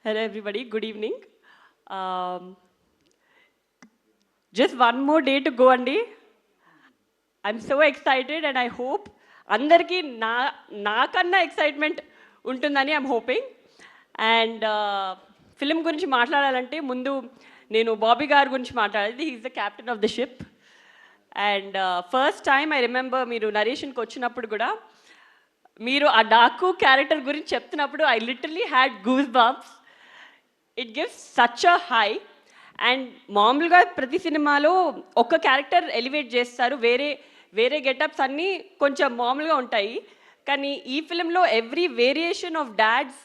Hello, everybody. Good evening. Um, just one more day to go, Andy. I'm so excited, and I hope అందరికీ నాకన్నా excitement ఉంటుందని I'm hoping. And film గురించి మాట్లాడాలంటే ముందు నేను బాబీ గారి గురించి మాట్లాడాలి. He's the captain of the ship. And first time I remember మీరు నరేషన్కి వచ్చినప్పుడు కూడా మీరు ఆ డాకు క్యారెక్టర్ గురించి చెప్తున్నప్పుడు I literally had goose bumps. It gives such a high. And మామూలుగా ప్రతి సినిమాలో ఒక క్యారెక్టర్ ఎలివేట్ చేస్తారు, వేరే వేరే గెటప్స్ అన్నీ కొంచెం మామూలుగా ఉంటాయి. కానీ ఈ ఫిలింలో every variation of dads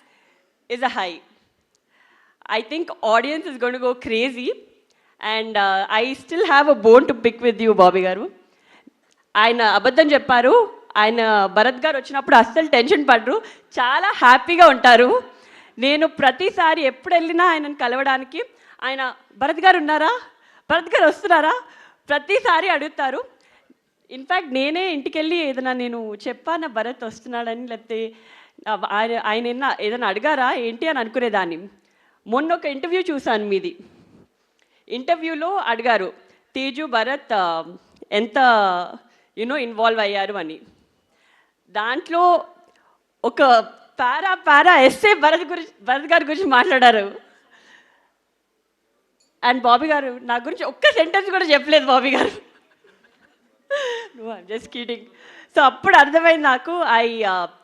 is a high. I think audience is gonna go crazy. And I still have a bone to pick with you Bobby garu. ఆయన అబద్ధం చెప్పారు. ఆయన భరత్ గారు వచ్చినప్పుడు అస్సలు టెన్షన్ పడరు, చాలా హ్యాపీగా ఉంటారు. నేను ప్రతిసారి ఎప్పుడు వెళ్ళినా ఆయనను కలవడానికి ఆయన భరత్ గారు ఉన్నారా, భరత్ గారు వస్తున్నారా ప్రతిసారి అడుగుతారు. ఇన్ఫ్యాక్ట్ నేనే ఇంటికి వెళ్ళి ఏదైనా నేను చెప్పాను భరత్ వస్తున్నాడని, లేకపోతే ఆయన ఏదైనా అడిగారా ఏంటి అని అనుకునేదాన్ని. మొన్న ఒక ఇంటర్వ్యూ చూశాను మీది. ఇంటర్వ్యూలో అడిగారు తేజు భరత్ ఎంత ఇన్వాల్వ్ అయ్యారు అని. దాంట్లో ఒక పారా ఎస్ఏ భరత్ గారి గురించి మాట్లాడారు. అండ్ బాబీ గారు నా గురించి ఒక్క సెంటెన్స్ కూడా చెప్పలేదు బాబీ గారు. Just kidding. సో అప్పుడు అర్థమైంది నాకు. I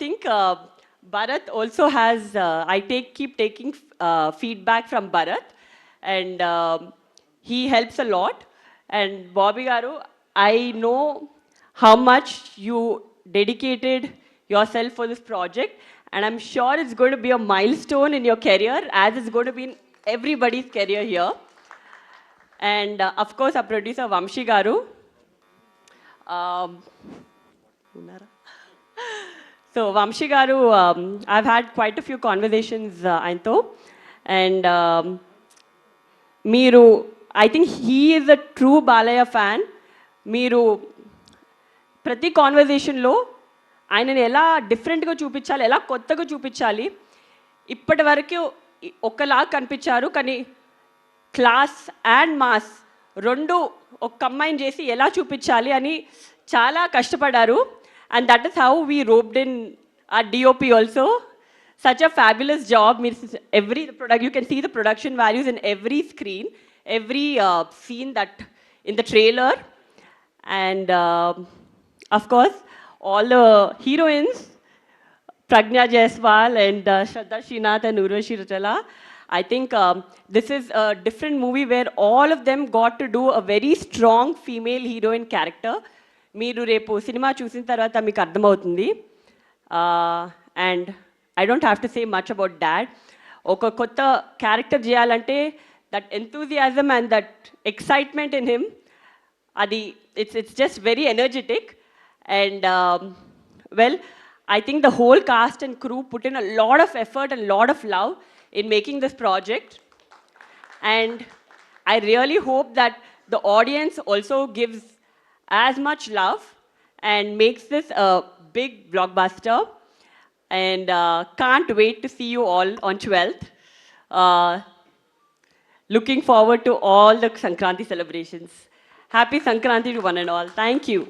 think Bharat also has I keep taking feedback from Bharat and he helps a lot. And Bobby Garu, I know how much you dedicated yourself for this project, and I'm sure it's going to be a milestone in your career, as it's going to be in everybody's career here. And of course our producer Vamshi Garu. So Vamshi Garu, I've had quite a few conversations ఆయనతో. And మీరు I think he is a true Balayya fan. మీరు ప్రతి కాన్వర్జేషన్లో ఆయనని ఎలా డిఫరెంట్గా చూపించాలి, ఎలా కొత్తగా చూపించాలి, ఇప్పటి వరకు ఒకలా కనిపించారు కానీ క్లాస్ అండ్ మాస్ రెండు ఒక కంబైన్ చేసి ఎలా చూపించాలి అని చాలా కష్టపడ్డారు. And that is how we roped in our DOP also. Such a fabulous job. You can see the production values in every screen, every scene that in the trailer. And of course, all the heroines, Pragna Jaiswal and Shraddha Srinath and Urvashi Rautela. I think this is a different movie where all of them got to do a very strong female heroine character. మీరు రేపు cinema చూసిన తర్వాత మీకు అర్థమవుతుంది. And I don't have to say much about that. ఒక కొత్త character చేయాలంటే that enthusiasm and that excitement in him, అది it's just very energetic. And well, I think the whole cast and crew put in a lot of effort and lot of love in making this project. And I really hope that the audience also gives as much love and makes this a big blockbuster. And can't wait to see you all on 12th. Looking forward to all the Sankranti celebrations. Happy Sankranti to one and all. Thank you.